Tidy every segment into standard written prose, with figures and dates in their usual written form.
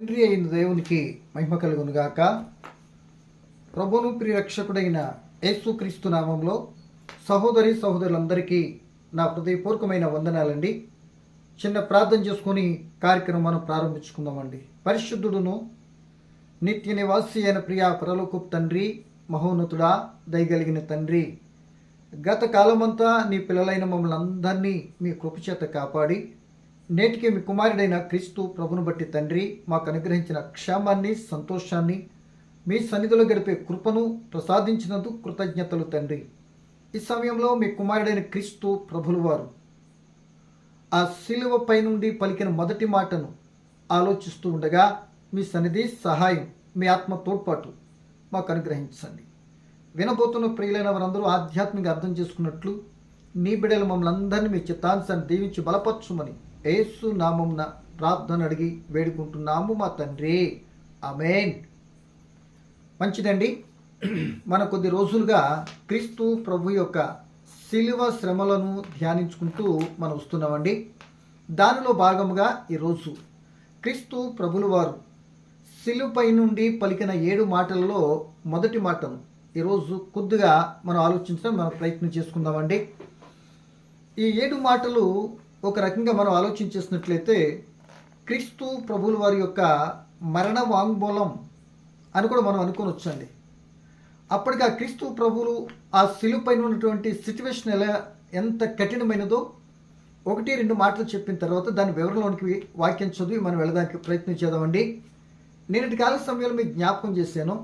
తండ్రి అయిన దేవునికి మహిమ కలుగును గాక. ప్రభువును ప్రియరక్షకుడైన యేసుక్రీస్తు నామంలో సహోదరి సహోదరులందరికీ నా హృదయపూర్వకమైన వందనాలండి. చిన్న ప్రార్థన చేసుకొని కార్యక్రమం మనం ప్రారంభించుకుందామండి. పరిశుద్ధుడును నిత్య నివాసి అయిన ప్రియా పరలోకపు తండ్రి, మహోన్నతుడా, దయగలిగిన తండ్రి, గత కాలమంతా నీ పిల్లలైన మమ్మల్ని అందరినీ మీ కృపచేత కాపాడి నేటికి మీ కుమారుడైన క్రీస్తు ప్రభును బట్టి తండ్రి మాకు అనుగ్రహించిన క్షేమాన్ని, సంతోషాన్ని, మీ సన్నిధిలో గడిపే కృపను ప్రసాదించినందుకు కృతజ్ఞతలు తండ్రి. ఈ సమయంలో మీ కుమారుడైన క్రీస్తు ప్రభులు వారు ఆ శిలువపై నుండి పలికిన మొదటి మాటను ఆలోచిస్తూ ఉండగా మీ సన్నిధి, సహాయం, మీ ఆత్మ తోడ్పాటు మాకు అనుగ్రహించండి. వినబోతున్న ప్రియులైన వారందరూ ఆధ్యాత్మిక అర్థం చేసుకున్నట్లు నీ బిడ్డలు మమ్మల్ని అందరినీ మీ చిత్తానుసారాన్ని దీవించి బలపరచుమని యేసు నామమున ప్రార్థన అడిగి వేడుకుంటున్నాము మా తండ్రి, ఆమేన్. మంచిదండి. మన కొద్ది రోజులుగా క్రీస్తు ప్రభు యొక్క శిలువ శ్రమలను ధ్యానించుకుంటూ మనం వస్తున్నామండి. దానిలో భాగముగా ఈరోజు క్రీస్తు ప్రభులు వారు శిలువపై నుండి పలికిన 7 మాటలలో మొదటి మాటను ఈరోజు కొద్దిగా మనం ఆలోచించడం మనం ప్రయత్నం చేసుకుందామండి. ఈ 7 మాటలు ఒక రకంగా మనం ఆలోచించేసినట్లయితే క్రీస్తు ప్రభుల వారి యొక్క మరణ వాంగ్మూలం అని కూడా మనం అనుకొని వచ్చండి. అప్పటికి ఆ క్రీస్తు ప్రభులు ఆ శిలువపైన ఉన్నటువంటి సిచ్యువేషన్ ఎంత కఠినమైనదో 1-2 మాటలు చెప్పిన తర్వాత దాని వివరణలోనికి వాక్యం చదివి మనం వెళ్ళడానికి ప్రయత్నం చేద్దామండి. నేటి కాల సమయంలో మీకు జ్ఞాపకం చేశాను.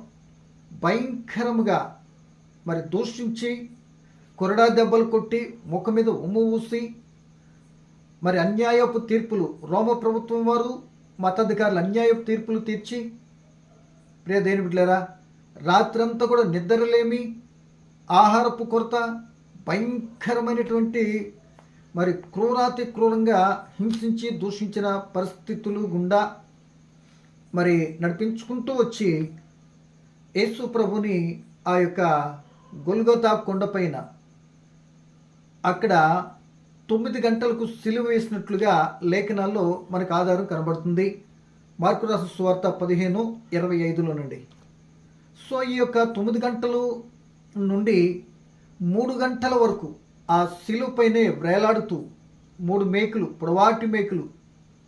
భయంకరముగా మరి దూషించి, కొరడా దెబ్బలు కొట్టి, ముఖం మీద ఉమ్ము ఊసి, మరి అన్యాయపు తీర్పులు, రోమ ప్రభుత్వం వారు, మతాధికారులు అన్యాయపు తీర్పులు తీర్చి, ప్రియ దేవుని బిడ్డలారా, రాత్రంతా కూడా నిద్రలేమి, ఆహారపు కొరత, భయంకరమైనటువంటి మరి క్రూరాతి క్రూరంగా హింసించి దూషించిన పరిస్థితులు గుండా మరి నడిపించుకుంటూ వచ్చి యేసు ప్రభుని ఆ యొక్క గొల్గొతా కొండపైన అక్కడ 9 గంటలకు సిలువ వేసినట్లుగా లేఖనాల్లో మనకు ఆధారం కనబడుతుంది. మార్కు రాసిన సువార్త 15:25 నుండి. సో ఈ యొక్క 9 గంటలు నుండి 3 గంటల వరకు ఆ సిలువపైనే వేలాడుతూ 3 మేకులు, పొడవాటి మేకులు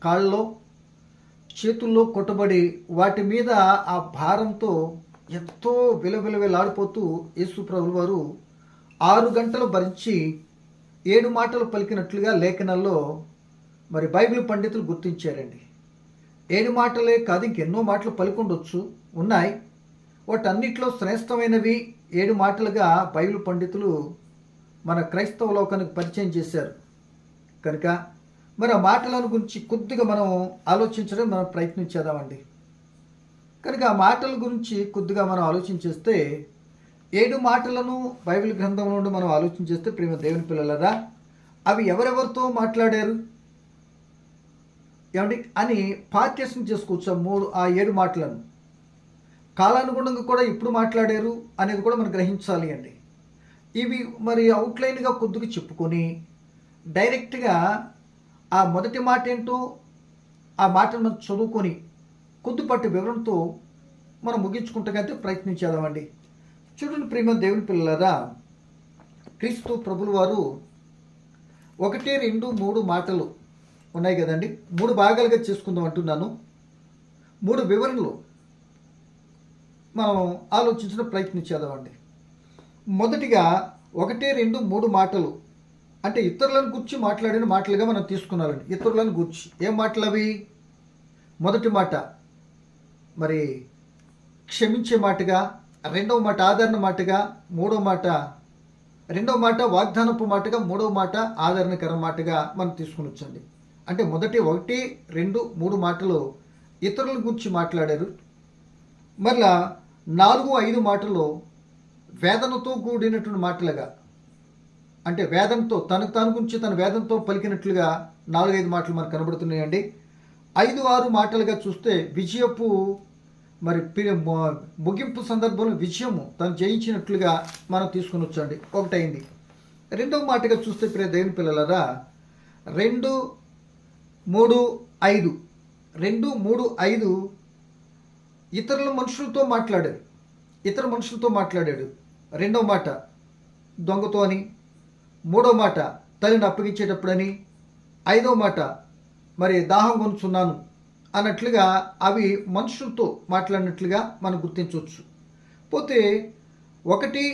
కాళ్ళలో, చేతుల్లో కొట్టబడి వాటి మీద ఆ భారంతో ఎంతో విలవిలవిలాడిపోతూ యేసు ప్రభువు వారు 6 గంటలు భరించి 7 మాటలు పలికినట్లుగా లేఖనాల్లో మరి బైబిల్ పండితులు గుర్తించారండి. 7 మాటలే కాదు, ఇంకెన్నో మాటలు పలికుండొచ్చు, ఉన్నాయి. వాటన్నిటిలో శ్రేష్టమైనవి 7 మాటలుగా బైబిల్ పండితులు మన క్రైస్తవ లోకానికి పరిచయం చేశారు. కనుక మరి ఆ మాటలను గురించి కొద్దిగా మనం ఆలోచించడం మనం ప్రయత్నం చేద్దామండి. కనుక ఆ మాటల గురించి కొద్దిగా మనం ఆలోచించేస్తే 7 మాటలను బైబిల్ గ్రంథం నుండి మనం ఆలోచించేస్తే ప్రేమ దేవుని పిల్లలరా, అవి ఎవరెవరితో మాట్లాడారు ఏమండి అని పార్టీషన్ చేసుకోవచ్చు. ఆ 7 మాటలను కాలానుగుణంగా కూడా ఎప్పుడు మాట్లాడారు అనేది కూడా మనం గ్రహించాలి అండి. ఇవి మరి అవుట్లైన్గా కొద్దిగా చెప్పుకొని డైరెక్ట్గా ఆ మొదటి మాట ఏంటో ఆ మాటను మనం చదువుకొని కొద్దిపాటి వివరణతో మనం ముగించుకుంటాకైతే ప్రయత్నం చేద్దామండి. చూడండి ప్రేమ దేవుని పిల్లలారా, క్రీస్తు ప్రభులు వారు 1, 2, 3 మాటలు ఉన్నాయి కదండి. 3 భాగాలుగా చేసుకుందాం అంటున్నాను. 3 వివరణలు మనం ఆలోచించిన ప్రయత్నం చేద్దామండి. మొదటిగా 1, 2, 3 మాటలు అంటే ఇతరులను గురించి మాట్లాడిన మాటలుగా మనం తీసుకున్నామండి. ఇతరులను గురించి ఏం మాటలు అవి? మొదటి మాట మరి క్షమించే మాటగా, రెండవ మాట ఆదరణ మాటగా, మూడవ మాట వాగ్దానపు మాటగా, మూడవ మాట ఆదరణకర మాటగా మనం తీసుకుని వచ్చండి. అంటే మొదటి 1, 2, 3 మాటలు ఇతరుల గురించి మాట్లాడారు. మరలా 4, 5 మాటలు వేదనతో కూడినటువంటి మాటలుగా, అంటే వేదనతో తన గురించి తన వేదనతో పలికినట్లుగా 4, 5 మాటలు మనకు కనబడుతున్నాయండి. 5, 6 మాటలుగా చూస్తే విజయపు మరి ముగింపు సందర్భంలో విజయము తను జయించినట్లుగా మనం తీసుకుని వచ్చండి. ఒకటైంది. రెండవ మాటగా చూస్తే ప్రియ దేవుని పిల్లలరా 2, 3, 5 2, 3, 5 ఇతర మనుషులతో మాట్లాడాడు. రెండవ మాట దొంగతో అని, మూడో మాట తల్లిని అప్పగించేటప్పుడని, ఐదవ మాట మరి దాహం కొనుచున్నాను అన్నట్లుగా అవి మనుషులతో మాట్లాడినట్లుగా మనం గుర్తించవచ్చు. పోతే 1,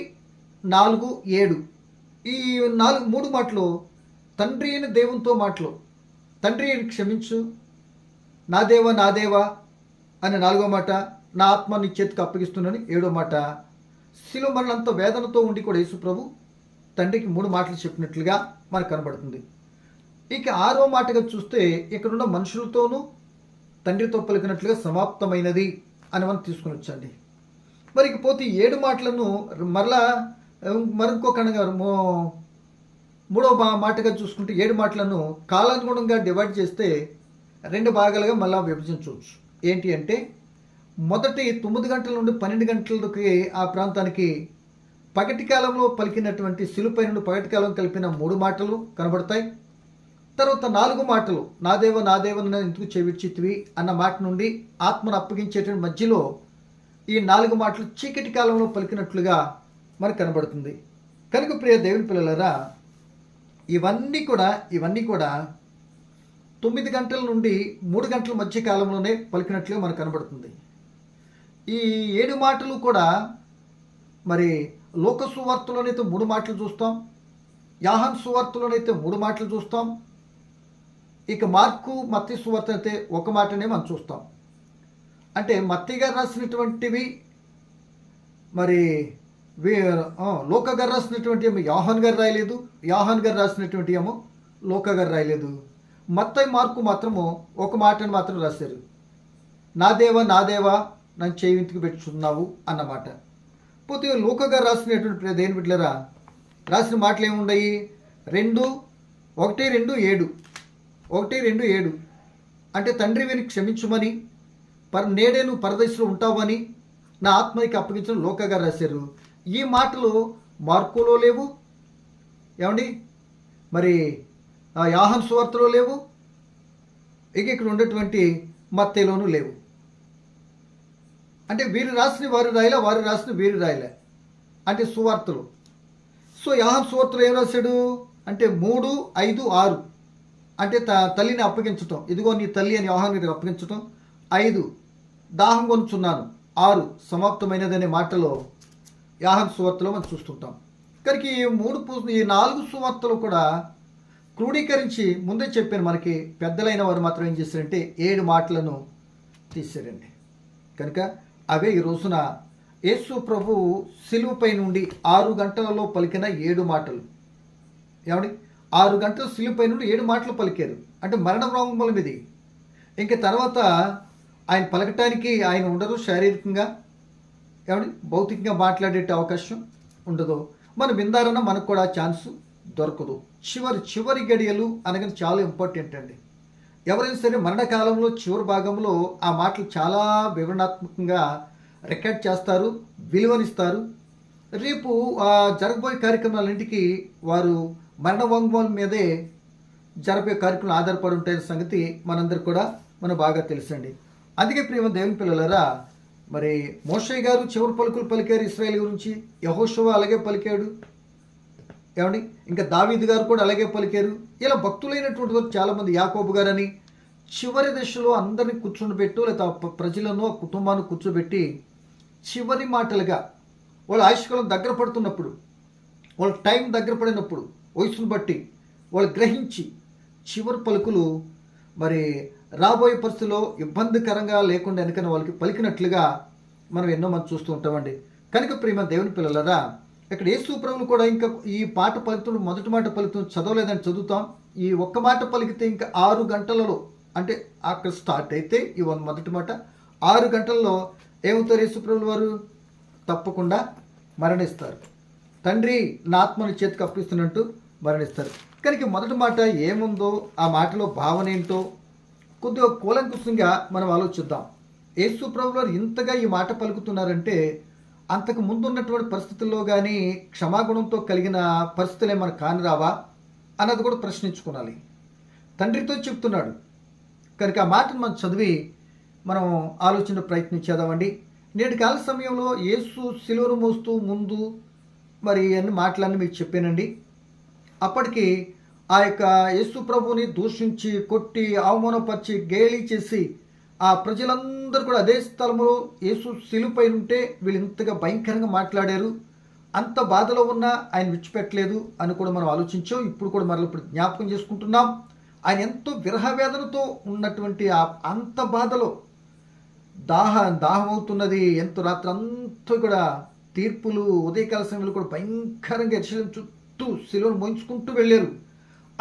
4, 7 ఈ 3 మాటలు తండ్రి అయిన దేవునితో మాటలు. తండ్రి క్షమించు, నా దేవా అని 4వ మాట, నా ఆత్మ నీ చేతికి అప్పగిస్తున్నాను 7వ మాట. శిలువ మరణంతో వేదనతో ఉండి కూడా యేసు ప్రభు తండ్రికి 3 మాటలు చెప్పినట్లుగా మనకు కనబడుతుంది. ఇక 6వ మాటగా చూస్తే ఇక్కడున్న మనుషులతోనూ తండ్రితో పలికినట్లుగా సమాప్తమైనది అని మనం తీసుకుని వచ్చండి. మరి ఇకపోతే 7 మాటలను మరొక మూడవ మాటగా చూసుకుంటే 7 మాటలను కాలానుగుణంగా డివైడ్ చేస్తే 2 భాగాలుగా మళ్ళా విభజించవచ్చు. ఏంటి అంటే మొదటి 9 గంటల నుండి 12 గంటలకి ఆ ప్రాంతానికి పగటి కాలంలో పలికినటువంటి శిలుపై నుండి పగటి కాలం కలిపిన 3 మాటలు కనబడతాయి. తర్వాత 4 మాటలు నా దేవ నన్ను ఎందుకు చెవిచ్చితివి అన్న మాట నుండి ఆత్మను అప్పగించేటువంటి మధ్యలో ఈ 4 మాటలు చీకటి కాలంలో పలికినట్లుగా మనకు కనబడుతుంది. కనుక ప్రియ దేవుని పిల్లలారా, ఇవన్నీ కూడా 9 గంటల నుండి 3 గంటల మధ్య కాలంలోనే పలికినట్లుగా మనకు కనబడుతుంది. ఈ 7 మాటలు కూడా మరి లోక సువార్తలోనైతే 3 మాటలు చూస్తాం, యోహాను సువార్తలోనైతే 3 మాటలు చూస్తాం, ఇక మార్కు మత్తయి సువార్త అయితే 1 మాటనే మనం చూస్తాం. అంటే మత్తయి గారు రాసినటువంటివి మరి లోక గారు రాసినటువంటి ఏమో యోహాను గారు రాయలేదు, యోహాను గారు రాసినటువంటి ఏమో లోక గారు రాయలేదు. మత్తయి మార్కు మాత్రము 1 మాటను మాత్రం రాశారు, నా దేవా నన్ను చేయింటికి పెట్టుచున్నావు అన్నమాట. పోతే లోక గారు రాసినటువంటి దేని బిడ్డలరా రాసిన మాటలు ఏమున్నాయి? 1:2:7 అంటే తండ్రి వీని క్షమించుమని, నేడే నువ్వు పరదేశంలో ఉంటావని నా ఆత్మకి అప్పగించిన లోక గారు రాశారు. ఈ మాటలు మార్కులో లేవు, ఏమండి మరి యోహాను సువార్తలో లేవు, ఇక్కడ ఉన్నటువంటి మత్తయిలోనూ లేవు. అంటే వీరు రాసిన వారు రాయలే, వారు రాసిన వీరు రాయలే, అంటే సువార్తలు. సో యోహాను సువార్తలో ఏం రాశాడు అంటే 3, 5, 6 అంటే తల్లిని అప్పగించటం, ఇదిగో నీ తల్లి అని యోహానుకి అప్పగించటం, 5 దాహం కొనుచున్నాను, 6 సమాప్తమైనదనే మాటలో యోహాను సువార్తలో మనం చూస్తుంటాం. కనుక ఈ 4 సువార్తలు కూడా క్రోడీకరించి ముందే చెప్పాను, మనకి పెద్దలైన వారు మాత్రం ఏం చేశారంటే 7 మాటలను తీశారండి. కనుక అవే ఈ రోజున యేసు ప్రభు సిలువపై నుండి 6 గంటలలో పలికిన 7 మాటలు. ఏమండి 6 గంటల సిలువపై నుండి 7 మాటలు పలికారు. అంటే మరణ వ్రాంగమూలం ఇది. ఇంక తర్వాత ఆయన పలకటానికి ఆయన ఉండదు, శారీరకంగా ఏమండి భౌతికంగా మాట్లాడే అవకాశం ఉండదు. మనం విందారన్నా మనకు కూడా ఛాన్స్ దొరకదు. చివరి గడియలు అనగానే చాలా ఇంపార్టెంట్ అండి. ఎవరైనా సరే మరణకాలంలో చివరి భాగంలో ఆ మాటలు చాలా వివరణాత్మకంగా రికార్డ్ చేస్తారు, విలువనిస్తారు. రేపు జరగబోయే కార్యక్రమాలన్నింటికి వారు మరణ వాంగ్మూలం మీదే జరపే కార్యక్రమాలు ఆధారపడి ఉంటాయనే సంగతి మనందరికి కూడా మనకు బాగా తెలుసండి. అందుకే ప్రియమైన దేవుని పిల్లలారా, మరి మోషే గారు చివరి పలుకులు పలికారు ఇశ్రాయేలు గురించి, యెహోషువ అలాగే పలికాడు, ఏమండి ఇంకా దావీదు గారు కూడా అలాగే పలికారు. ఇలా భక్తులైనటువంటి వారు చాలామంది, యాకోబు గారని చివరి దశలో అందరినీ కూర్చోబెట్టు, లేదా ప్రజలను కుటుంబాన్ని కూర్చోబెట్టి చివరి మాటలుగా వాళ్ళ ఆయుష్కాలం దగ్గర పడుతున్నప్పుడు, వాళ్ళ టైం దగ్గర పడినప్పుడు, వయసును బట్టి వాళ్ళు గ్రహించి చివరి పలుకులు మరి రాబోయే పరిస్థితుల్లో ఇబ్బందికరంగా లేకుండా వెనకన వాళ్ళకి పలికినట్లుగా మనం ఎన్నో మంది చూస్తూ ఉంటామండి. కనుక ప్రేమ దేవుని పిల్లలరా, ఇక్కడ యేసు ప్రభువులు కూడా ఇంకా ఈ పాట పలుకుతూ మొదటి మాట పలుకుతూ చదవలేదని చదువుతాం. ఈ ఒక్క మాట పలికితే ఇంకా 6 గంటలలో, అంటే అక్కడ స్టార్ట్ అయితే ఈ మొదటి మాట 6 గంటల్లో ఏమవుతారు? యేసు ప్రభువుల వారు తప్పకుండా మరణిస్తారు. తండ్రి నా ఆత్మని చేతికి అప్పిస్తున్నట్టు మరణిస్తారు. కనుక మొదటి మాట ఏముందో, ఆ మాటలో భావన ఏంటో కొద్దిగా కూలంకుషంగా మనం ఆలోచిద్దాం. యేసు ప్రభువుల వారు ఇంతగా ఈ మాట పలుకుతున్నారంటే అంతకు ముందు ఉన్నటువంటి పరిస్థితుల్లో కానీ క్షమాగుణంతో కలిగిన పరిస్థితులు ఏమైనా కానిరావా అన్నది కూడా ప్రశ్నించుకోవాలి. తండ్రితో చెప్తున్నాడు కనుక ఆ మాటను మనం చదివి మనం ఆలోచన ప్రయత్నం చేద్దామండి. నేటి కాల సమయంలో యేసు సిలువను మోస్తూ ముందు మరి అన్ని మాటలన్నీ మీకు చెప్పానండి. అప్పటికి ఆ యొక్క యేసు ప్రభుని దూషించి కొట్టి అవమానపరిచి గేలి చేసి ఆ ప్రజలందరూ కూడా అదే స్థలంలో యేసు సిలువపై ఉంటే వీళ్ళు ఇంతగా భయంకరంగా మాట్లాడారు. అంత బాధలో ఉన్నా ఆయన విడిచిపెట్టలేదు అని కూడా మనం ఆలోచించాం. ఇప్పుడు కూడా మరలా ఇప్పుడు జ్ఞాపకం చేసుకుంటున్నాం. ఆయన ఎంతో విరహవేదనతో ఉన్నటువంటి అంత బాధలో దాహం అవుతున్నది. ఎంతో రాత్రి అంతా కూడా తీర్పులు ఉదయకాల సమయంలో కూడా భయంకరంగా ఎరుషలేము చుట్టూ శిలువను మోయించుకుంటూ వెళ్ళారు.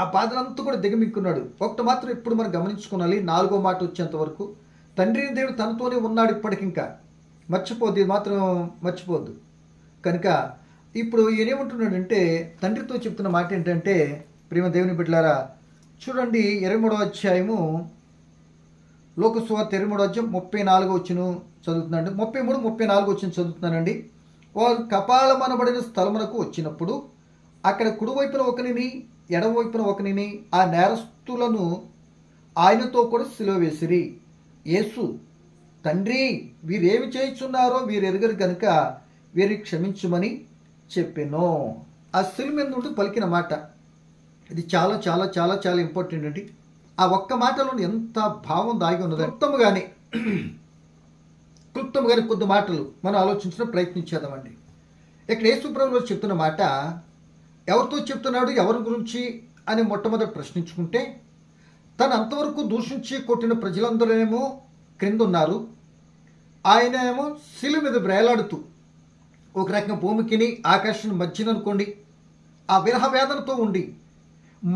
ఆ బాధనంతా కూడా దిగమిక్కున్నాడు. ఒకటి మాత్రం ఇప్పుడు మనం గమనించుకోవాలి, 4వ మాట వచ్చేంత వరకు తండ్రి దేవుడు తనతోనే ఉన్నాడు ఇప్పటికింకా. మర్చిపోద్దు, ఇది మాత్రం మర్చిపోద్దు. కనుక ఇప్పుడు ఈయనేమంటున్నాడంటే తండ్రితో చెప్తున్న మాట ఏంటంటే, ప్రేమ దేవుని బిడ్డలారా చూడండి 23వ అధ్యాయము లోకసువార్త 23వ అధ్యాయం 34వ వచనం చదువుతున్నాండి. 33, 34 వచనం చదువుతున్నానండి. వారు కపాలమనబడిన స్థలమునకు వచ్చినప్పుడు అక్కడ కుడివైపున ఒకనిని ఎడమవైపున ఒకనిని ఆ నేరస్తులను ఆయనతో కూడా సిలువ వేసిరి. యేసు, తండ్రి వీరేమి చేయుచున్నారో వీరు ఎరుగరు కనుక వీరిని క్షమించుమని చెప్పెను. ఆ సిలువ మీద నుండి పలికిన మాట ఇది చాలా చాలా చాలా చాలా ఇంపార్టెంట్ అండి. ఆ ఒక్క మాటలో ఎంత భావం దాగి ఉన్నది. క్లుప్తంగానే కొద్ది మాటలు మనం ఆలోచించడం ప్రయత్నించేద్దామండి. ఇక్కడ యేసు ప్రభువు చెప్తున్న మాట ఎవరితో చెప్తున్నాడు, ఎవరి గురించి అని మొట్టమొదటి ప్రశ్నించుకుంటే, తను అంతవరకు దూషించి కొట్టిన ప్రజలందరూ క్రింద ఉన్నారు. ఆయన ఏమో శిలువ మీద బ్రేలాడుతూ ఒక రకంగా భూమికిని ఆకాశం మధ్యన అనుకోండి ఆ విరహ వేదనతో ఉండి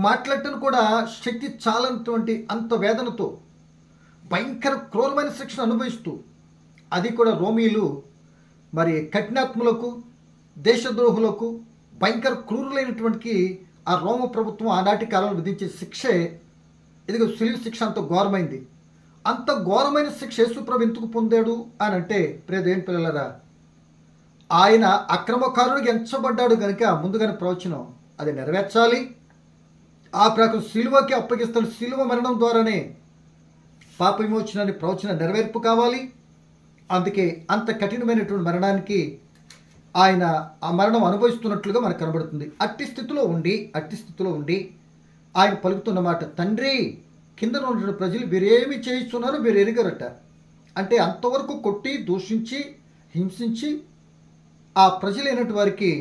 మాట్లాడటం కూడా శక్తి చాలనటువంటి అంత వేదనతో భయంకర క్రూరమైన శిక్షను అనుభవిస్తూ, అది కూడా రోమీలు మరి కఠినాత్ములకు దేశద్రోహులకు భయంకర క్రూరులైనటువంటి ఆ రోమ ప్రభుత్వం ఆనాటి కాలంలో విధించే శిక్షే ఇదిగో సిలువ శిక్ష అంత ఘోరమైంది. అంత ఘోరమైన శిక్ష యేసుప్రభు ఎందుకు పొందాడు అని అంటే, ప్రియదేవుని పిల్లలారా, ఆయన అక్రమకారుడికి ఎంచబడ్డాడు కనుక ముందుగానే ప్రవచనం అది నెరవేర్చాలి. ఆ ప్రకారం సిలువకి అప్పగిస్తాడు. సిలువ మరణం ద్వారానే పాప విమోచనాన్ని ప్రవచన నెరవేర్పు కావాలి. అందుకే అంత కఠినమైనటువంటి మరణానికి ఆయన ఆ మరణం అనుభవిస్తున్నట్లుగా మనకు కనబడుతుంది. అట్టి స్థితిలో ఉండి ఆయన పలుకుతున్న మాట, తండ్రి కింద ఉన్న ప్రజలు వీరేమి చేయిస్తున్నారో వీరు ఎరుగరట. అంటే అంతవరకు కొట్టి దూషించి హింసించి ఆ ప్రజలైనటువంటి వారికి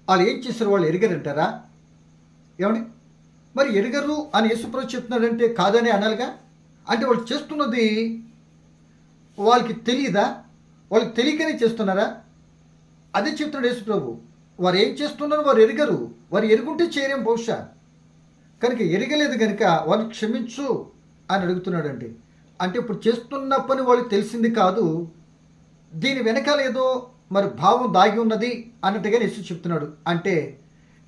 వాళ్ళు ఏం చేశారు, వాళ్ళు ఎరుగరంటారా? ఏమండి, మరి ఎరుగరు అని యేసుప్రభు చెప్తున్నాడంటే కాదని అనాలిగా. అంటే వాళ్ళు చేస్తున్నది వాళ్ళకి తెలియదా? వాళ్ళకి తెలియకనే చేస్తున్నారా? అదే చెప్తున్నాడు యేసుప్రభు. వారు ఏం చేస్తున్నారో వారు ఎరుగరు. వారు ఎరుగుంటే చేయరేం బహుశా. కనుక ఎరగలేదు కనుక వారిని క్షమించు అని అడుగుతున్నాడండి. అంటే ఇప్పుడు చేస్తున్న పని వాళ్ళకి తెలిసింది కాదు, దీని వెనకాల ఏదో మరి భావం దాగి ఉన్నది అన్నట్టుగా యేసు చెప్తున్నాడు. అంటే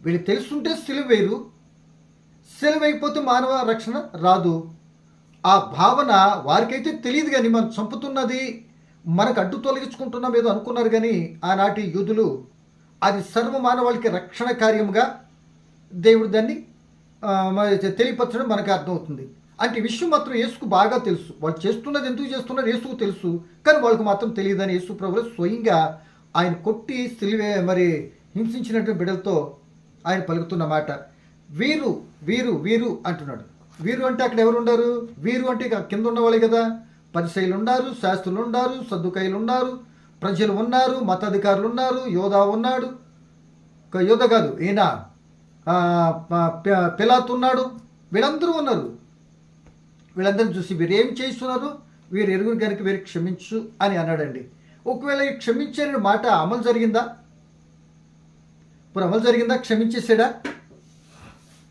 వీళ్ళు తెలుసుంటే సిలువ వేరు, సిలువ అయిపోతే మానవ రక్షణ రాదు. ఆ భావన వారికైతే తెలియదు. కానీ మనం చంపుతున్నది మనకు అడ్డు తొలగించుకుంటున్నాం ఏదో అనుకున్నారు. కానీ ఆనాటి యూదులు అది సర్వ మానవాళికి రక్షణ కార్యముగా దేవుడు దాన్ని తెలియపరచడం మనకు అర్థమవుతుంది. అంటే ఈ విషయం మాత్రం యేసుకు బాగా తెలుసు. వాళ్ళు చేస్తున్నది ఎందుకు చేస్తున్నారు యేసుకు తెలుసు, కానీ వాళ్ళకు మాత్రం తెలియదని యేసు ప్రభువు స్వయంగా ఆయన కొట్టి సిలువే మరి హింసించినటువంటి బిడ్డలతో ఆయన పలుకుతున్న మాట. వీరు వీరు వీరు అంటున్నాడు. వీరు అంటే అక్కడ ఎవరు ఉన్నారు? వీరు అంటే కింద ఉన్నవాళ్ళే కదా. పరిసయ్యులు ఉన్నారు, శాస్త్రులు ఉన్నారు, సద్దుకాయులు ఉన్నారు, ప్రజలు ఉన్నారు, మతాధికారులు ఉన్నారు, యోధా ఉన్నాడు, యోధ కాదు ఈయన పిలాతు ఉన్నాడు, వీళ్ళందరూ ఉన్నారు. వీళ్ళందరూ చూసి వీరు ఏం చేస్తున్నారు, వీరు ఎరుగురు కనుక వీరు క్షమించు అని అన్నాడండి. ఒకవేళ ఈ క్షమించని మాట అమలు జరిగిందా? ఇప్పుడు అమలు జరిగిందా? క్షమించేసాడా?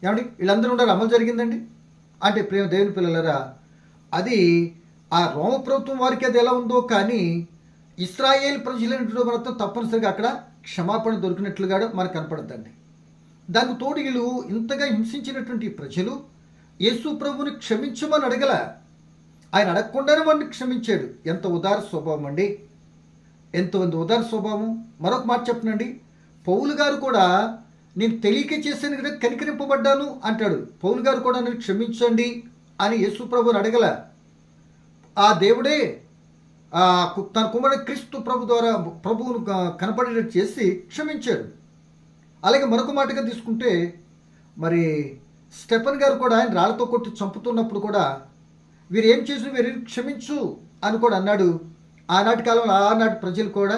ఏమండి, వీళ్ళందరూ ఉన్నారు, అమలు జరిగిందండి. అంటే ప్రేమ దేవుని పిల్లలరా, అది ఆ రోమ ప్రభుత్వం వారికి అది ఎలా ఉందో, కానీ ఇశ్రాయేల్ ప్రజలైనటువంటి మాత్రం తప్పనిసరిగా అక్కడ క్షమాపణ దొరికినట్లుగా మనకు కనపడద్దండి. దానికి తోడు వీళ్ళు ఇంతగా హింసించినటువంటి ప్రజలు యేసు ప్రభుని క్షమించమని అడగల, ఆయన అడగకుండానే వాడిని క్షమించాడు. ఎంత ఉదార స్వభావం అండి, ఎంతమంది ఉదార స్వభావం. మరొక మాట చెప్పనండి, పౌలు గారు కూడా నేను తెలియక చేశాను కదా కనికరింపబడ్డాను అంటాడు. పౌలు గారు కూడా నేను క్షమించండి అని యేసు ప్రభుని అడగల. ఆ దేవుడే తన కుమారుడు క్రీస్తు ప్రభు ద్వారా ప్రభువును కనపడేటట్టు చేసి క్షమించాడు. అలాగే మరొక మాటగా తీసుకుంటే మరి స్టెఫెన్ గారు కూడా ఆయన రాళ్లతో కొట్టి చంపుతున్నప్పుడు కూడా వీరు ఏం చేసి వీరు క్షమించు అని కూడా అన్నాడు. ఆనాటి కాలంలో ఆనాటి ప్రజలు కూడా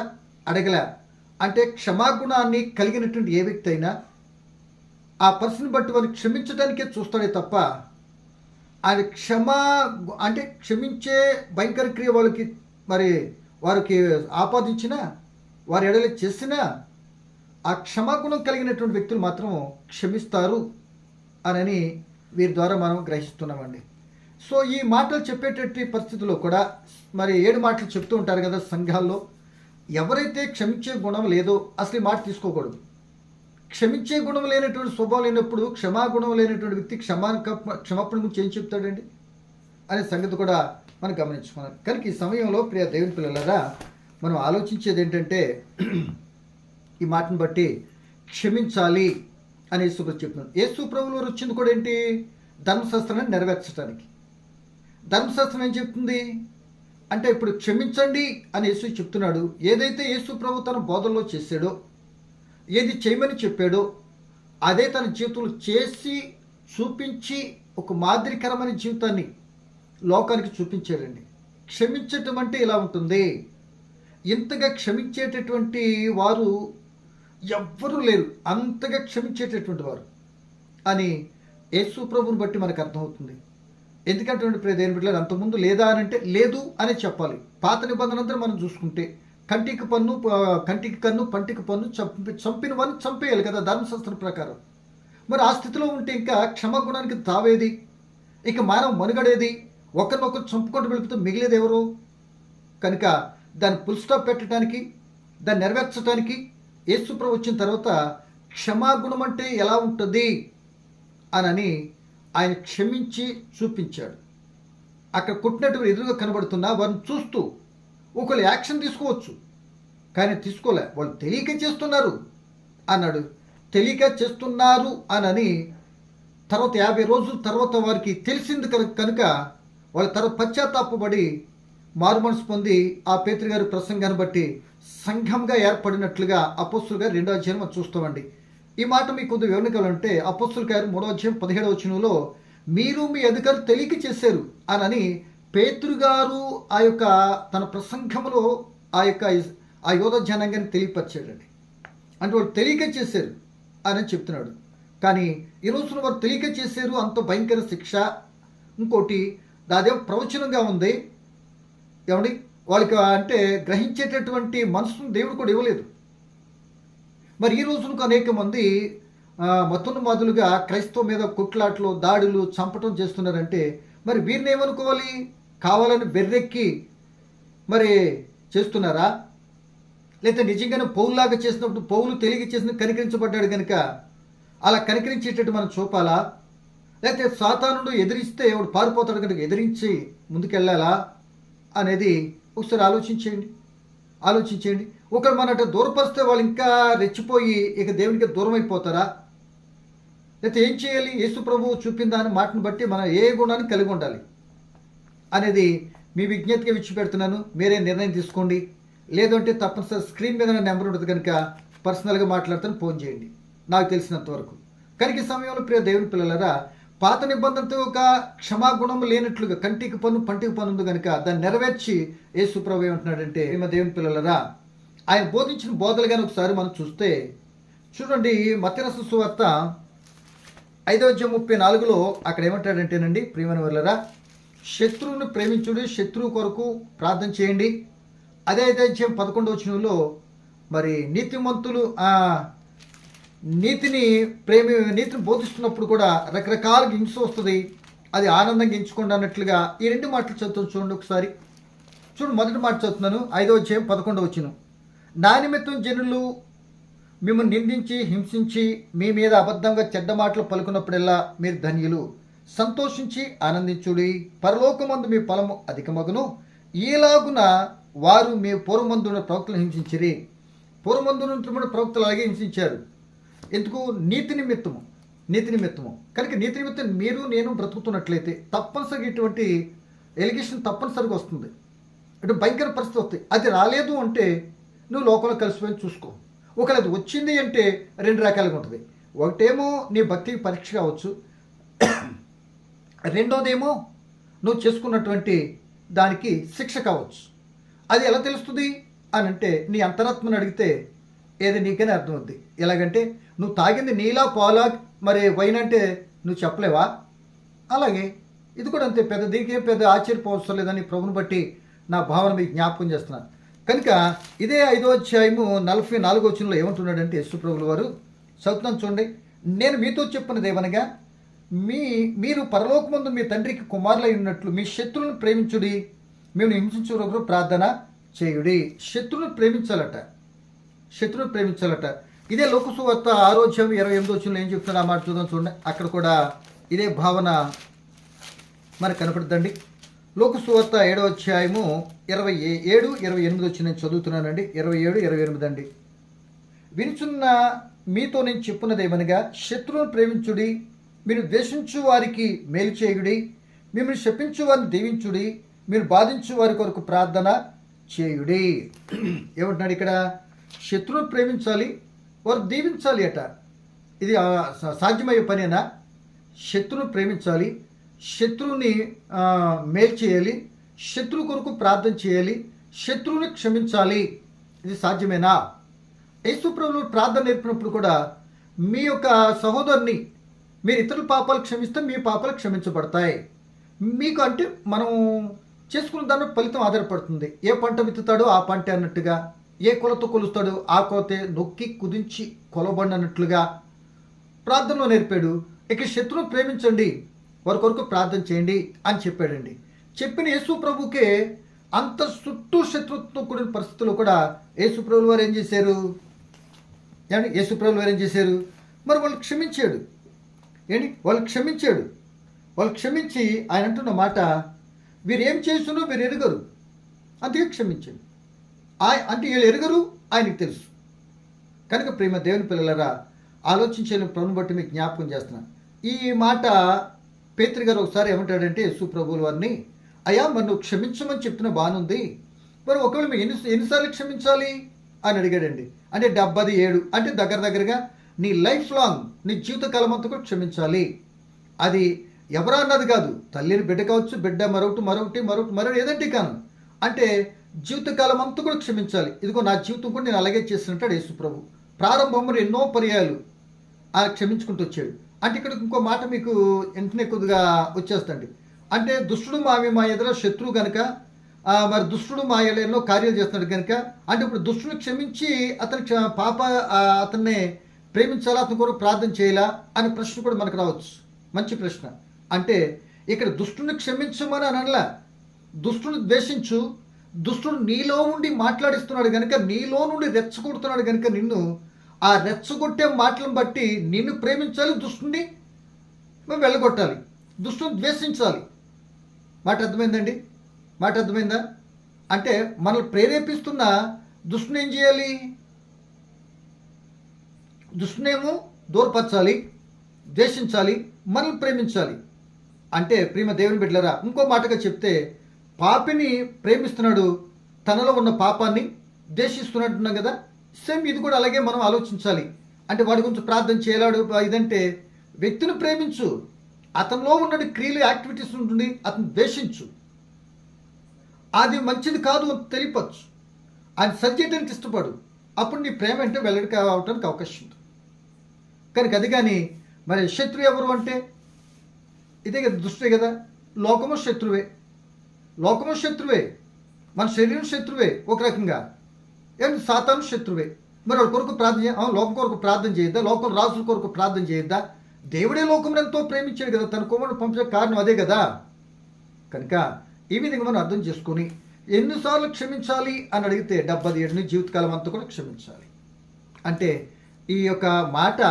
అడగలే. అంటే క్షమాగుణాన్ని కలిగినటువంటి ఏ వ్యక్తి అయినా ఆ పర్సన్ బట్టి వారిని క్షమించడానికే చూస్తాడే తప్ప ఆయన అంటే క్షమించే భయంకర క్రియ వాళ్ళకి మరి వారికి ఆపాదించిన వారి ఎడల చేసినా ఆ క్షమాగుణం కలిగినటువంటి వ్యక్తులు మాత్రం క్షమిస్తారు అని వీరి ద్వారా మనం గ్రహిస్తున్నామండి. సో ఈ మాటలు చెప్పేటటువంటి పరిస్థితుల్లో కూడా మరి 7 మాటలు చెప్తూ ఉంటారు కదా సంఘాల్లో. ఎవరైతే క్షమించే గుణం లేదో అసలు ఈ మాట తీసుకోకూడదు. క్షమించే గుణం లేనటువంటి స్వభావం లేనప్పుడు క్షమాగుణం లేనటువంటి వ్యక్తి క్షమాపణ గురించి ఏం చెప్తాడండి అనే సంగతి కూడా మనం గమనించుకున్నాం. కనుక ఈ సమయంలో ప్రియ దేవుని పిల్లలారా మనం ఆలోచించేది ఏంటంటే ఈ మాటను బట్టి క్షమించాలి అని యేసుప్రభు చెప్తున్నాడు. యేసుప్రభులు వారు వచ్చింది కూడా ఏంటి? ధర్మశాస్త్రాన్ని నెరవేర్చడానికి. ధర్మశాస్త్రం ఏం చెప్తుంది అంటే ఇప్పుడు క్షమించండి అని యేసు చెప్తున్నాడు. ఏదైతే యేసుప్రభు తన బోధనలో చేశాడో, ఏది చేయమని చెప్పాడో అదే తన జీవితంలో చేసి చూపించి ఒక మాదిరికరమైన జీవితాన్ని లోకానికి చూపించాడండి. క్షమించటం అంటే ఇలా ఉంటుంది. ఇంతగా క్షమించేటటువంటి వారు ఎవ్వరూ లేరు, అంతగా క్షమించేటటువంటి వారు అని యేసు ప్రభుని బట్టి మనకు అర్థమవుతుంది. ఎందుకంటే ప్రియ దేవుని బిడ్డలారా, అంతకుముందు లేదా అని అంటే లేదు అని చెప్పాలి. పాత నిబంధన అంతా మనం చూసుకుంటే కంటికి కన్ను పంటికి పన్ను చంపిన వారిని చంపేయాలి కదా ధర్మశాస్త్రం ప్రకారం. మరి ఆ స్థితిలో ఉంటే ఇంకా క్షమాగుణానికి తావేది? ఇక మానవ మనుగడేది? ఒకరినొకరు చంపుకుంటూ వెళిపోతే మిగిలేది ఎవరు? కనుక దాన్ని ఫుల్ స్టాప్ పెట్టడానికి, దాన్ని నెరవేర్చడానికి యేసుప్రభు వచ్చిన తర్వాత క్షమాగుణం అంటే ఎలా ఉంటుంది అని ఆయన క్షమించి చూపించాడు. అక్కడ కొట్టినటువంటి ఎదురుగా కనబడుతున్నా వారిని చూస్తూ ఒకళ్ళు యాక్షన్ తీసుకోవచ్చు, కానీ తీసుకోలే. వాళ్ళు తెలియక చేస్తున్నారు అన్నాడు. తెలియక చేస్తున్నారు అని తర్వాత 50 రోజుల తర్వాత వారికి తెలిసింది కనుక వాళ్ళ తర్వాత పశ్చాత్తాపడి మారు మనసు పొంది ఆ పేతురు గారి ప్రసంగాన్ని బట్టి సంఘంగా ఏర్పడినట్లుగా అపోస్తులుగా 2వ అధ్యాయం మనం చూస్తామండి. ఈ మాట మీకు కొద్దిగా వివరణ కావాలంటే అపోస్తుల గారు 3వ అధ్యాయం 17వ వచనంలో మీరు మీ అధికారులు తెలియక చేశారు అని పేతురు గారు ఆ యొక్క తన ప్రసంగంలో ఆ యోధ జనాంగాన్ని తెలియపరిచాడండి. అంటే వాళ్ళు తెలియక చేశారు అని చెప్తున్నాడు. కానీ ఈ రోజున వారు తెలియక చేశారు, అంత భయంకర శిక్ష. ఇంకోటి అదేం ప్రవచనంగా ఉంది ఏమండి, వాళ్ళకి అంటే గ్రహించేటటువంటి మనసును దేవుడు కూడా ఇవ్వలేదు. మరి ఈ రోజునకు అనేక మంది మతోన్మాదులుగా క్రైస్తవ మీద కుట్లాట్లు, దాడులు, చంపటం చేస్తున్నారంటే మరి వీరిని ఏమనుకోవాలి? కావాలని బెర్రెక్కి మరి చేస్తున్నారా? లేకపోతే నిజంగానే పౌలులాగా చేసినప్పుడు పౌలు తెలియక చేసిన కనికరించబడ్డాడు కనుక అలా కనికరించేటట్టు మనం చూపాలా? లేకపోతే సాతానుడు ఎదిరిస్తే ఎవడు పారిపోతాడు కనుక ఎదిరించి ముందుకెళ్ళాలా అనేది ఒకసారి ఆలోచించేయండి. ఒకరు మనట దూరపరిస్తే వాళ్ళు ఇంకా రెచ్చిపోయి ఇక దేవునికి దూరం అయిపోతారా? లేకపోతే ఏం చేయాలి? యేసు ప్రభువు చూపిన దాని మాటను బట్టి మనం ఏ గుణాన్ని కలిగి ఉండాలి అనేది మీ విజ్ఞతగా విడిచిపెడుతున్నాను. మీరే నిర్ణయం తీసుకోండి. లేదంటే తప్పనిసరి స్క్రీన్ మీద నెంబర్ ఉంటుంది కనుక పర్సనల్గా మాట్లాడుతాను, ఫోన్ చేయండి నాకు తెలిసినంత వరకు. కనుక ఈ సమయంలో ప్రియ దేవుని పిల్లలారా, పాత నిబంధనతో ఒక క్షమాగుణం లేనట్లుగా కంటికి పన్ను పంటికి పన్ను ఉంది కనుక దాన్ని నెరవేర్చి యేసు ప్రభు ఏమంటున్నాడంటే, మా దేవుని పిల్లలారా, ఆయన బోధించిన బోధలుగానే ఒకసారి మనం చూడండి. మత్తయి రాసిన సువార్త 5వ అధ్యాయం 34లో అక్కడ ఏమంటాడంటేనండి, ప్రియమైన వాళ్ళరా, శత్రువును ప్రేమించుడి, శత్రువు కొరకు ప్రార్థన చేయండి. అదే 5వ అధ్యాయం 11వ వచనంలో మరి నీతిమంతులు నీతిని బోధిస్తున్నప్పుడు కూడా రకరకాలుగా హింస వస్తుంది, అది ఆనందంగా ఎంచుకోండి అన్నట్లుగా ఈ 2 మాటలు చదువుతాను చూడండి ఒకసారి. మొదటి మాట చదువుతున్నాను, 5వ అధ్యాయం 11వ వచనం. నా నిమిత్తం జనులు మిమ్మల్ని నిందించి హింసించి మీ మీద అబద్ధంగా చెడ్డ మాటలు పలుకున్నప్పుడల్లా మీరు ధన్యులు, సంతోషించి ఆనందించుడి, పరలోకమందు మీ ఫలము అధికమగును. ఈలాగున వారు మీ పూర్వమందున్న ప్రవక్తలను హింసించిరి. పూర్వమందున్న ప్రవక్తలు అలాగే హింసించారు. ఎందుకు? నీతి నిమిత్తము. కనుక నీతి నిమిత్తం మీరు నేను బ్రతుకుతున్నట్లయితే తప్పనిసరిగా ఇటువంటి ఎలిగేషన్ తప్పనిసరిగా వస్తుంది. అంటే భయంకర పరిస్థితి వస్తాయి. అది రాలేదు అంటే నువ్వు లోకంలో కలిసిపోయి చూసుకో. ఒకవేళ అది వచ్చింది అంటే రెండు రకాలుగా ఉంటుంది. ఒకటేమో నీ భక్తికి పరీక్ష కావచ్చు, రెండోదేమో నువ్వు చేసుకున్నటువంటి దానికి శిక్ష కావచ్చు. అది ఎలా తెలుస్తుంది అని అంటే నీ అంతరాత్మను అడిగితే ఏది నీకనే అర్థమవుద్ది. ఎలాగంటే నువ్వు తాగింది నీలా పాలా మరి వైన్ అంటే నువ్వు చెప్పలేవా? అలాగే ఇది కూడా అంతే. దీనికే పెద్ద ఆశ్చర్యపోవసం లేదని ప్రభుని బట్టి నా భావన మీకు జ్ఞాపకం చేస్తున్నాను. కనుక ఇదే 5వ అధ్యాయము 44వ వచనంలో ఏమంటున్నాడంటే యేసుప్రభుల వారు, చదువుతున్నాను చూడండి. నేను మీతో చెప్పినది ఏమనగా మీరు పరలోకమందు మీ తండ్రికి కుమారులై ఉన్నట్లు మీ శత్రువులను ప్రేమించుడి, మేము హింసించు ప్రార్థన చేయుడి. శత్రువును ప్రేమించాలట. ఇదే లోకసువార్త 6వ అధ్యాయం 28వ వచనంలో ఏం చెప్తున్నా మాట చూద్దాం చూడండి. అక్కడ కూడా ఇదే భావన మనకు కనపడుతుందండి. లోకసువార్త 7వ అధ్యాయము 27, 28 వచ్చి నేను చదువుతున్నానండి. 27, 28 అండి. వినుచున్న మీతో నేను చెప్పున్నది ఏమనగా శత్రువును ప్రేమించుడి, మీరు ద్వేషించు వారికి మేలు చేయుడి, మిమ్మల్ని శపించు వారిని దీవించుడి, మీరు బాధించు వారి కొరకు ప్రార్థన చేయుడి. ఏమంటున్నాడు ఇక్కడ? శత్రువును ప్రేమించాలి, వారు దీవించాలి అట. ఇది సాధ్యమయ్యే పనేనా? శత్రువును ప్రేమించాలి, శత్రువుని మేలు చేయాలి, శత్రువు కొరకు ప్రార్థన చేయాలి, శత్రువుని క్షమించాలి. ఇది సాధ్యమేనా? యేసుప్రభువు ప్రార్థన నేర్పినప్పుడు కూడా మీ యొక్క సహోదరుని మీరు ఇతరుల పాపాలు క్షమిస్తే మీ పాపాలు క్షమించబడతాయి. మీకు అంటే మనం చేసుకున్న దాని ఫలితం ఆధారపడుతుంది. ఏ పంట విత్తుతాడో ఆ పంట అన్నట్టుగా, ఏ కొలతో కొలుస్తాడో ఆ కొలతే నొక్కి కుదించి కొలబండి అన్నట్లుగా ప్రార్థనలో నేర్పాడు. ఇక శత్రువును ప్రేమించండి, వారి కొరకు ప్రార్థన చేయండి అని చెప్పాడండి. చెప్పిన యేసు ప్రభుకే అంత చుట్టూ శత్రుత్వం కూడిన పరిస్థితుల్లో కూడా యేసు ప్రభులు వారు ఏం చేశారు? మరి వాళ్ళు క్షమించాడు. వాళ్ళు క్షమించి ఆయన అంటున్న మాట, వీరేం చేస్తున్నో వీరు ఎరుగరు, అందుకే క్షమించాడు. అంటే వీళ్ళు ఎరుగరు, ఆయనకు తెలుసు. కనుక ప్రేమ దేవుని పిల్లలరా, ఆలోచించే ప్రభుని బట్టి మీకు జ్ఞాపకం చేస్తున్నాను. ఈ మాట పేతురు గారు ఒకసారి ఏమంటాడంటే యేసు ప్రభువుల వారిని, అయ్యా మరి నువ్వు క్షమించమని చెప్తున్నా బాగుంది, మరి ఒకవేళ మేము ఎన్నిసార్లు క్షమించాలి అని అడిగాడండి. అంటే 77, అంటే దగ్గరగా నీ లైఫ్ లాంగ్, నీ జీవితకాలం అంతా కూడా క్షమించాలి. అది ఎవరా అన్నది కాదు, తల్లిని బిడ్డ కావచ్చు, బిడ్డ మరొకటి ఏదంటే కాను, అంటే జీవితకాలం అంతా కూడా క్షమించాలి. ఇదిగో నా జీవితం కూడా నేను అలాగే చేసినట్టాడు యేసు ప్రభు. ప్రారంభంలో ఎన్నో పర్యాయాలు ఆయన క్షమించుకుంటూ వచ్చాడు. అంటే ఇక్కడ ఇంకో మాట మీకు వెంటనే కొద్దిగా వచ్చేస్తండి. అంటే దుష్టుడు మా ఎదుర శత్రువు కనుక, మరి దుష్టుడు మా ఎన్నో కార్యాలు చేస్తున్నాడు కనుక, అంటే ఇప్పుడు దుష్టుని క్షమించి అతన్ని ప్రేమించాలా, అతని కొరకు ప్రార్థన చేయాలా అనే ప్రశ్న కూడా మనకు రావచ్చు. మంచి ప్రశ్న. అంటే ఇక్కడ దుష్టుని క్షమించమని అనలా, దుష్టుని ద్వేషించు, దుష్టుడు నీలో ఉండి మాట్లాడిస్తున్నాడు కనుక, నీలో నుండి రెచ్చగొడుతున్నాడు కనుక నిన్ను ఆ రెచ్చగొట్టే మాటలను బట్టి నిన్ను ప్రేమించాలి, దుష్టుని వెళ్ళగొట్టాలి, దుష్టుని ద్వేషించాలి. మాట అర్థమైందా? అంటే మనల్ని ప్రేరేపిస్తున్న దుష్టుని ఏం చేయాలి? దుష్టునేమో దూరపరచాలి, ద్వేషించాలి, మనల్ని ప్రేమించాలి. అంటే ప్రేమ దేవుని బిడ్డలరా, ఇంకో మాటగా చెప్తే పాపిని ప్రేమిస్తున్నాడు, తనలో ఉన్న పాపాన్ని ద్వేషిస్తున్నట్టున్నాం కదా. సేమ్ ఇది కూడా అలాగే మనం ఆలోచించాలి. అంటే వాడి గురించి ప్రార్థన చేయలాడు ఇదంటే వ్యక్తిని ప్రేమించు, అతనిలో ఉన్న క్రియలు యాక్టివిటీస్ ఉంటుంది, అతను ద్వేషించు. అది మంచిది కాదు అని తెలియపచ్చు, ఆయన సరి చేయడానికి ఇష్టపడు. అప్పుడు నీ ప్రేమ అంటే వెల్లడి కావటానికి అవకాశం ఉంటుంది. కనుక అది కానీ మరి శత్రువు ఎవరు అంటే ఇదే కదా, దుష్టే కదా. లోకము శత్రువే, మన శరీరం శత్రువే ఒక రకంగా. ఏంటి? సాతాను శత్రువే. మరి వాళ్ళ కొరకు ప్రార్థన లోకం కొరకు ప్రార్థన చేయొద్దా? లోకం రాజుల కొరకు ప్రార్థన చేయొద్దా? దేవుడే లోకం ఎంతో ప్రేమించాడు కదా, తన కుమారుడు పంపించే కారణం అదే కదా. కనుక ఈ విధంగా మనం అర్థం చేసుకొని ఎన్నిసార్లు క్షమించాలి అని అడిగితే 77 జీవితకాలం అంతా కూడా క్షమించాలి. అంటే ఈ యొక్క మాట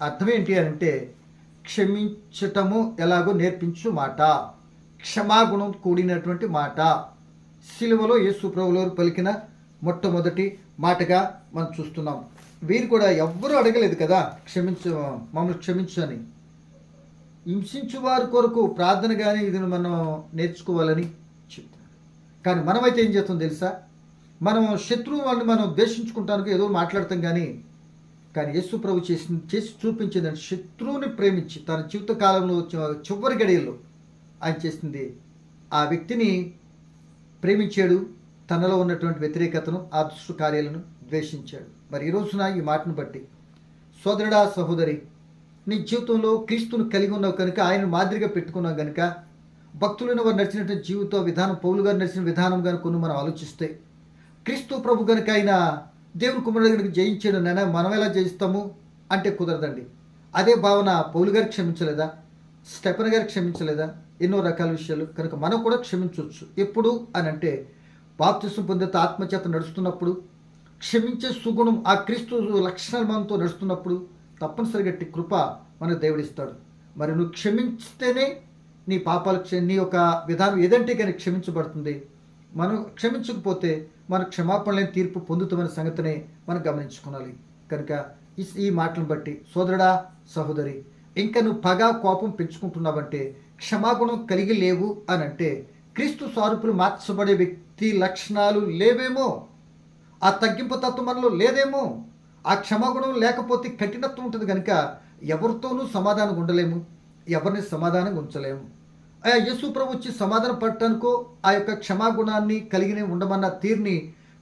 అర్థం ఏంటి అంటే క్షమించటము ఎలాగో నేర్పించు మాట, క్షమాగుణం కూడినటువంటి మాట. సిలువలో యేసు ప్రభువులు పలికిన మొట్టమొదటి మాటగా మనం చూస్తున్నాం. వీరు కూడా ఎవ్వరూ అడగలేదు కదా మమ్మల్ని క్షమించు అని. హింసించు వారి కొరకు ప్రార్థన కానీ ఇది మనం నేర్చుకోవాలని కానీ మనమైతే ఏం చేస్తాం తెలుసా? మనం శత్రువు వాళ్ళని మనం ద్వేషించుకుంటానికి ఏదో మాట్లాడతాం, కానీ యేసు ప్రభు చేసి చూపించిందంటే శత్రువుని ప్రేమించి తన జీవిత కాలంలో చివరి గడియల్లో ఆయన చేసింది, ఆ వ్యక్తిని ప్రేమించాడు, తనలో ఉన్నటువంటి వ్యతిరేకతను, ఆ దుష్ట కార్యాలను ద్వేషించాడు. మరి ఈ రోజున ఈ మాటను బట్టి సోదరుడా, సహోదరి, నీ జీవితంలో క్రీస్తును కలిగి ఉన్నావు కనుక, ఆయన మాదిరిగా పెట్టుకున్నావు కనుక, భక్తులైన వారు నడిచినటువంటి జీవిత విధానం, పౌలు గారు నడిచిన విధానం కనుక మనం ఆలోచిస్తే, క్రీస్తు ప్రభు కనుక ఆయన దేవుని కుమారుడు కనుక జయించాడు, నేను మనం ఎలా జయిస్తాము అంటే కుదరదండి. అదే భావన పౌలు గారు క్షమించలేదా? స్టెఫెన్ గారు క్షమించలేదా? ఎన్నో రకాల విషయాలు కనుక మనం కూడా క్షమించవచ్చు. ఎప్పుడు అని అంటే బాప్తిసం పొందే ఆత్మచేత నడుస్తున్నప్పుడు, క్షమించే సుగుణం ఆ క్రీస్తు లక్షణాలు మనతో నడుస్తున్నప్పుడు తప్పనిసరిగా కృప మనకు దేవుడిస్తాడు. మరి నువ్వు క్షమించితేనే నీ పాపాలు నీ యొక్క విధానం ఏదంటే కానీ క్షమించబడుతుంది. మనం క్షమించకపోతే మన క్షమాపణ లేని తీర్పు పొందుతామనే సంగతిని మనం గమనించుకోవాలి. కనుక ఈ మాటలను బట్టి సోదరుడా, సహోదరి, ఇంకా నువ్వు పగ కోపం పెంచుకుంటున్నావంటే, క్షమాగుణం కలిగి లేవు అని అంటే, క్రీస్తు స్వరూపులు మార్చబడే వ్యక్తి లక్షణాలు లేవేమో, ఆ తగ్గింపు తత్వం మనలో లేదేమో, ఆ క్షమాగుణం లేకపోతే కఠినత్వం ఉంటుంది కనుక ఎవరితోనూ సమాధానం ఉండలేము, ఎవరిని సమాధానం ఉంచలేము. యేసు ప్రభు వచ్చి సమాధానం పడటానికో ఆ యొక్క క్షమాగుణాన్ని కలిగిన ఉండమన్న తీరుని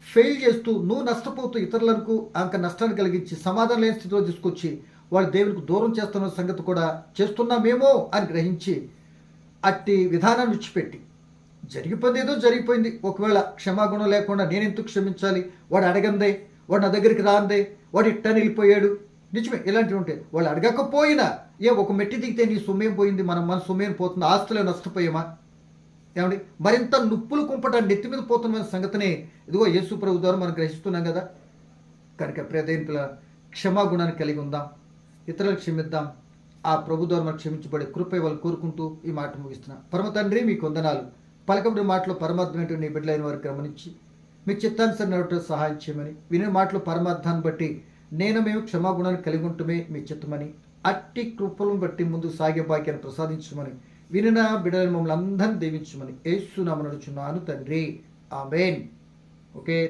ఫెయిల్ చేస్తూ నువ్వు నష్టపోతూ ఇతరులకు అంక నష్టాన్ని కలిగించి సమాధానం లేని స్థితిలో తీసుకొచ్చి వాళ్ళు దేవునికి దూరం చేస్తున్న సంగతి కూడా చేస్తున్నామేమో అని గ్రహించి అట్టి విధానాన్ని విడిచిపెట్టి, జరిగిపోయింది ఏదో జరిగిపోయింది, ఒకవేళ క్షమాగుణం లేకుండా నేను ఎందుకు క్షమించాలి, వాడు అడగందే, వాడు నా దగ్గరికి రాందే, వాడు ఇట్టని వెళ్ళిపోయాడు, నిజమే ఇలాంటివి ఉంటాయి. వాళ్ళు అడగకపోయినా ఒక మెట్టి దిగితే నీ సొమ్మేం పోయింది, మన సొమ్మేం పోతుంది, ఆస్తులే నష్టపోయామా ఏమండి? మరింత నుప్పులు కుంపట నెత్తి మీద పోతున్న సంగతిని ఇదిగో యేసు ప్రభు ద్వారా మనం గ్రహిస్తున్నాం కదా. కనుక ప్రియదైన పిల్ల, క్షమాగుణాన్ని కలిగి ఉందాం, ఇతరులకు క్షమిద్దాం, ఆ ప్రభు ద్వారా మనం క్షమించబడే కృప వాళ్ళు కోరుకుంటూ ఈ మాట ముగిస్తున్నా. పరమ తండ్రి, మీకు వందనాలు. పలకబడి మాటలో పరమార్థమైనటువంటి నీ బిడ్డలైన వారికి గమనించి మీ చిత్తానుసరి నడవటం సహాయం చేయమని, వినే మాటలో పరమార్థాన్ని బట్టి మేము క్షమాగుణాన్ని కలిగి ఉంటమే మీ చిత్తమని, అట్టి కృపలను బట్టి ముందు సాగే భాగ్యాన్ని ప్రసాదించమని, వినిన బిడ్డలను మమ్మల్ని అందరినీ దీవించమని యేసు నామమున అడుగుచున్నాను తండ్రి, ఆమేన్. ఓకే.